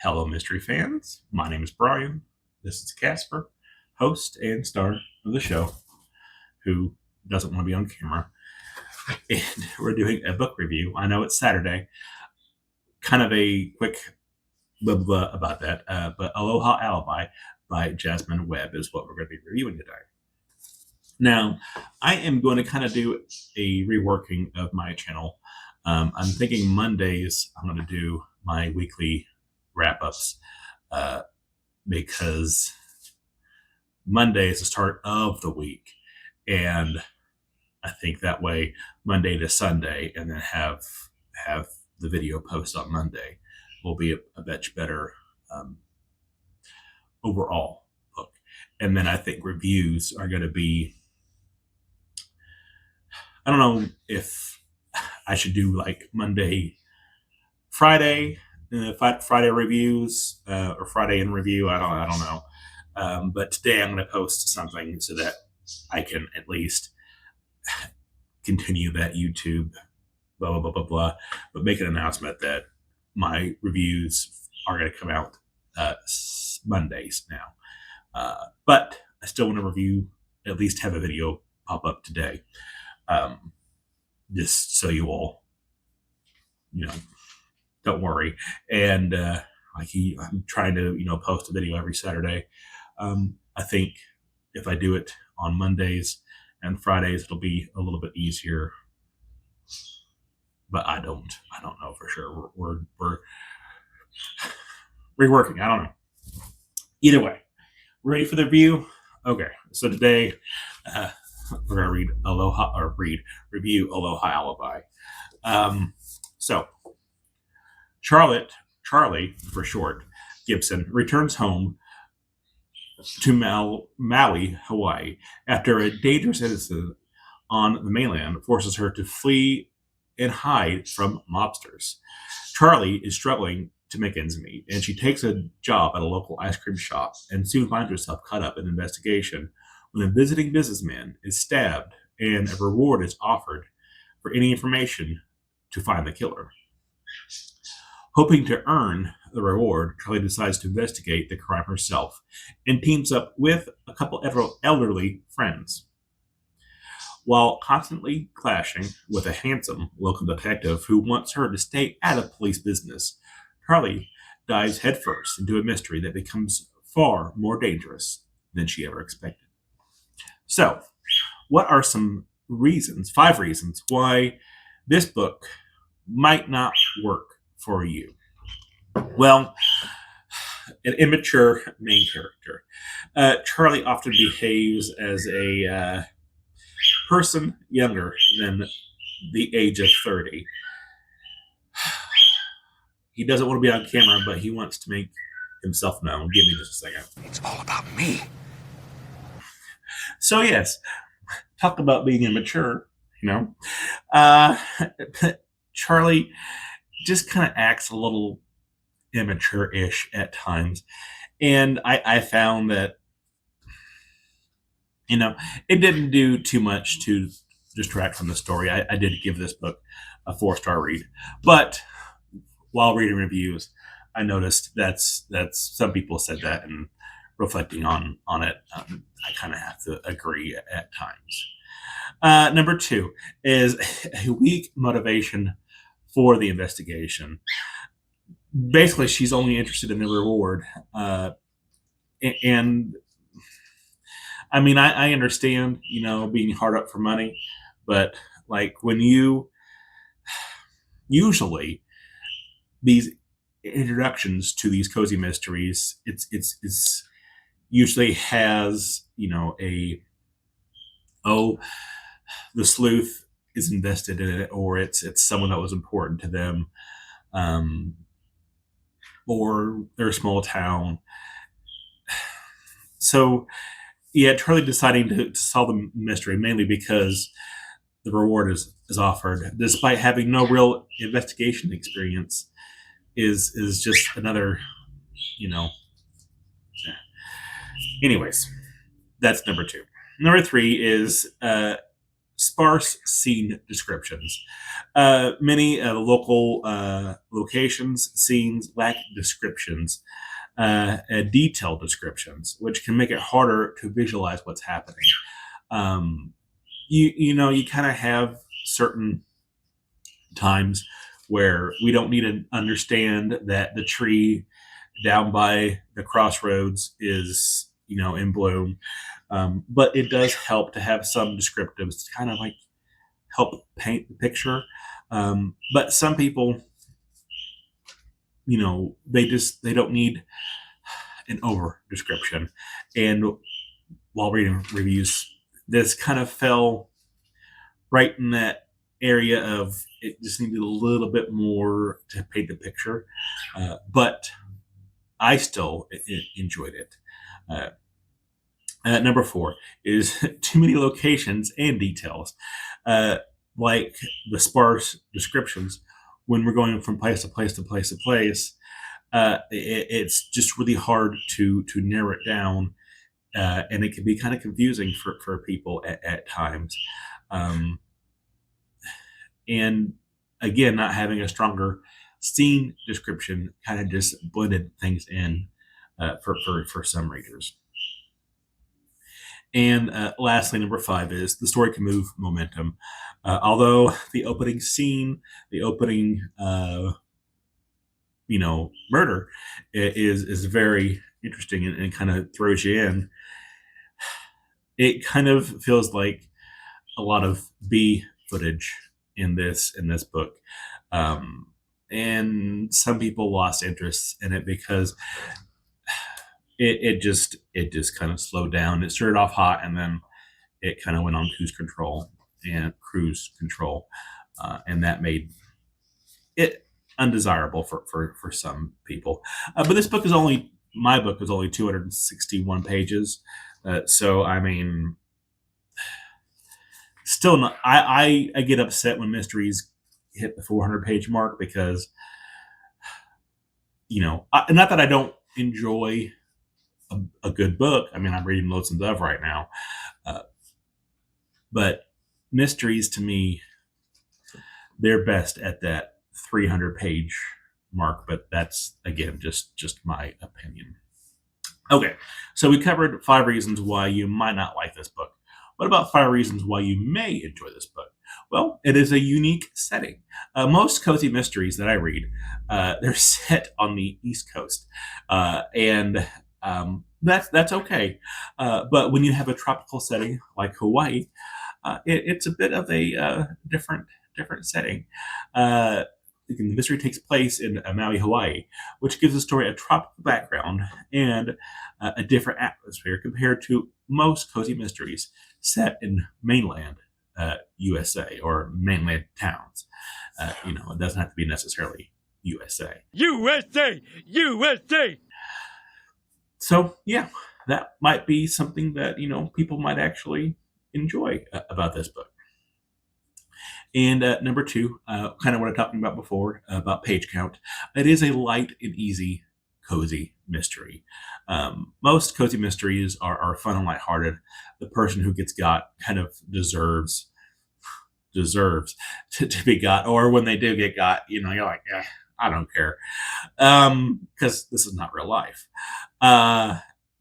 Hello, mystery fans. My name is Brian. This is Casper, host and star of the show, who doesn't want to be on camera. And we're doing a book review. I know it's Saturday. Kind of a quick blah blah about that. But Aloha Alibi by Jasmine Webb is what we're going to be reviewing today. Now, I am going to kind of do a reworking of my channel. I'm thinking Mondays I'm going to do my weekly wrap-ups because Monday is the start of the week, and I think that way Monday to Sunday, and then have the video post on Monday will be a much better overall book. And then I think reviews are going to be, I don't know if I should do like Monday, Friday, Friday reviews or Friday in review. I don't know. But today I'm going to post something so that I can at least continue that YouTube blah blah blah blah blah. But make an announcement that my reviews are going to come out Mondays now. But I still want to review, at least have a video pop up today, just so you all, don't worry. And I'm trying to, post a video every Saturday. I think if I do it on Mondays and Fridays, it'll be a little bit easier. But I don't know for sure. We're reworking. I don't know. Either way, ready for the review? Okay. So today we're gonna review Aloha Alibi. So Charlie for short, Gibson returns home to Maui, Hawaii, after a dangerous incident on the mainland forces her to flee and hide from mobsters. Charlie is struggling to make ends meet, and she takes a job at a local ice cream shop and soon finds herself caught up in an investigation when a visiting businessman is stabbed and a reward is offered for any information to find the killer. Hoping to earn the reward, Charlie decides to investigate the crime herself and teams up with a couple of elderly friends. While constantly clashing with a handsome local detective who wants her to stay out of police business, Charlie dives headfirst into a mystery that becomes far more dangerous than she ever expected. So, what are some reasons, 5 reasons, why this book might not work for you? Well, an immature main character. Charlie often behaves as a person younger than the age of 30. He doesn't want to be on camera, but he wants to make himself known. Give me just a second. It's all about me. So yes, talk about being immature, Charlie just kind of acts a little immature-ish at times. And I found that, it didn't do too much to distract from the story. I did give this book a 4-star read. But while reading reviews, I noticed that's some people said that, and reflecting on it, I kind of have to agree at times. Number 2 is a weak motivation for the investigation. Basically, she's only interested in the reward. And I mean, I understand, being hard up for money, but like when usually these introductions to these cozy mysteries, it's usually has, the sleuth is invested in it, or it's someone that was important to them, or they're a small town. So yeah, Charlie deciding to solve the mystery mainly because the reward is offered, despite having no real investigation experience, is just another, Anyways, that's number 2. Number 3 is sparse scene descriptions. Many local locations, scenes lack descriptions, detailed descriptions, which can make it harder to visualize what's happening. Um, you kind of have certain times where we don't need to understand that the tree down by the crossroads is in bloom, but it does help to have some descriptives to kind of like help paint the picture. But some people, they don't need an over description. And while reading reviews, this kind of fell right in that area of it just needed a little bit more to paint the picture. But I still enjoyed it. Number 4 is too many locations and details, like the sparse descriptions. When we're going from place to place to place to place, it's just really hard to narrow it down, and it can be kind of confusing for people at times. And again, not having a stronger scene description kind of just blended things in for some readers. And lastly, number 5 is the story can move momentum. Although the opening scene, the opening, murder is very interesting and kind of throws you in. It kind of feels like a lot of B footage in this book. And some people lost interest in it because it just kind of slowed down. It started off hot, and then it kind of went on cruise control, and that made it undesirable for some people. But this book my book is only 261 pages, so I mean, still not. I get upset when mysteries hit the 400-page mark because, not that I don't enjoy a good book. I mean, I'm reading Lonesome Dove right now, but mysteries to me, they're best at that 300-page mark. But that's again just my opinion. Okay, so we covered 5 reasons why you might not like this book. What about 5 reasons why you may enjoy this book? Well, it is a unique setting. Most cozy mysteries that I read, they're set on the East Coast, and that's okay. But when you have a tropical setting like Hawaii, it's a bit of a different setting. The mystery takes place in Maui, Hawaii, which gives the story a tropical background and a different atmosphere compared to most cozy mysteries set in mainland USA or mainland towns. It doesn't have to be necessarily USA. USA! So, yeah, that might be something that, people might actually enjoy about this book. And number 2, kind of what I talked about before, about page count. It is a light and easy, cozy mystery. Most cozy mysteries are fun and lighthearted. The person who gets got kind of deserves to be got, or when they do get got, you're like, I don't care, because this is not real life.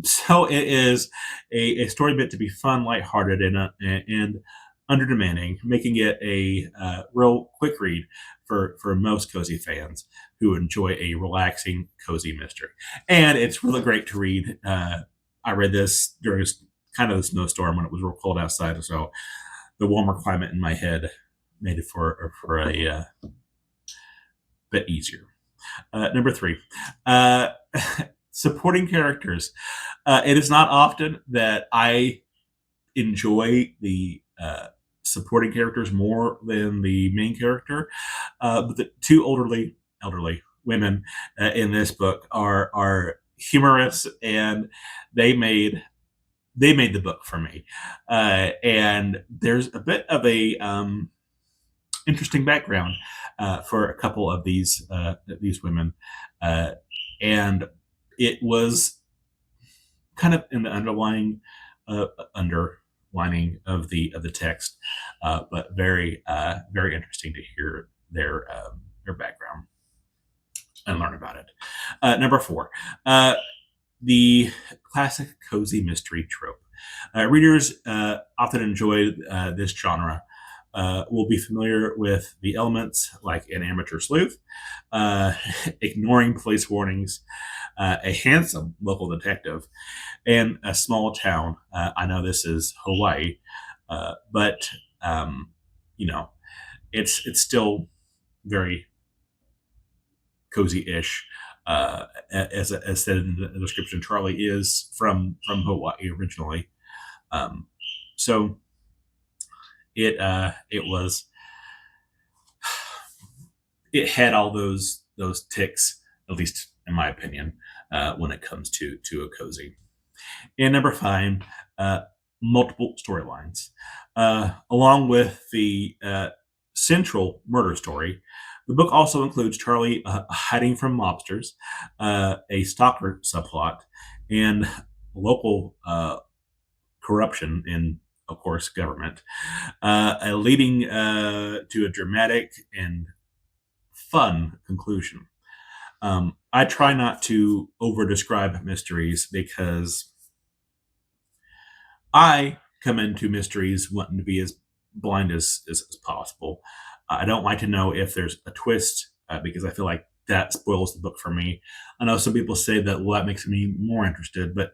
So it is a story meant to be fun, lighthearted, and underdemanding, making it a real quick read for most cozy fans who enjoy a relaxing, cozy mystery. And it's really great to read. I read this during kind of a snowstorm when it was real cold outside, so the warmer climate in my head made it for a bit easier. Number 3, supporting characters. It is not often that I enjoy the supporting characters more than the main character, but the 2 elderly women in this book are humorous, and they made the book for me. And there's a bit of a interesting background for a couple of these women, and it was kind of in the underlying lining of the text, but very very interesting to hear their background and learn about it. Number 4, the classic cozy mystery trope. Readers often enjoy this genre. Will be familiar with the elements like an amateur sleuth, uh, ignoring police warnings, a handsome local detective, and a small town. I know this is Hawaii, but um, you know it's still very cozy-ish. As said in the description, Charlie is from Hawaii originally, um, so it was it had all those ticks, at least in my opinion, when it comes to a cozy. And number 5, uh, multiple storylines, along with the central murder story. The book also includes Charlie hiding from mobsters, a stalker subplot, and local corruption in, of course, government, leading to a dramatic and fun conclusion. I try not to over describe mysteries because I come into mysteries wanting to be as blind as possible. I don't like to know if there's a twist because I feel like that spoils the book for me. I know some people say that, well, that makes me more interested, but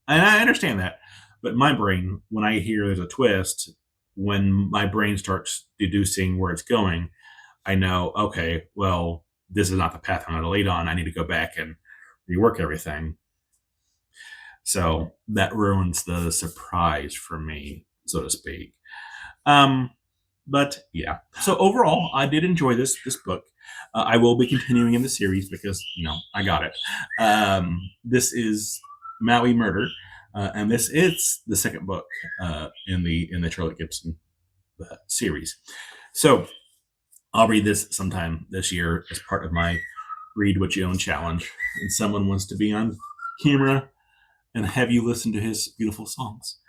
and I understand that. But my brain, when I hear there's a twist, when my brain starts deducing where it's going, I know, okay, well, this is not the path I'm going to lead on. I need to go back and rework everything. So that ruins the surprise for me, so to speak. Um, but yeah. So overall, I did enjoy this book. I will be continuing in the series because I got it. This is Maui Murder, and this is the second book in the Charlotte Gibson series. So I'll read this sometime this year as part of my Read What You Own challenge. And someone wants to be on camera and have you listen to his beautiful songs.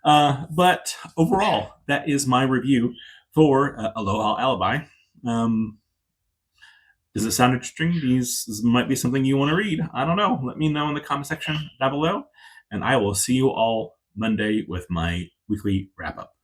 But overall, that is my review for Aloha Alibi. Does it sound interesting? This might be something you want to read. I don't know. Let me know in the comment section down below. And I will see you all Monday with my weekly wrap up.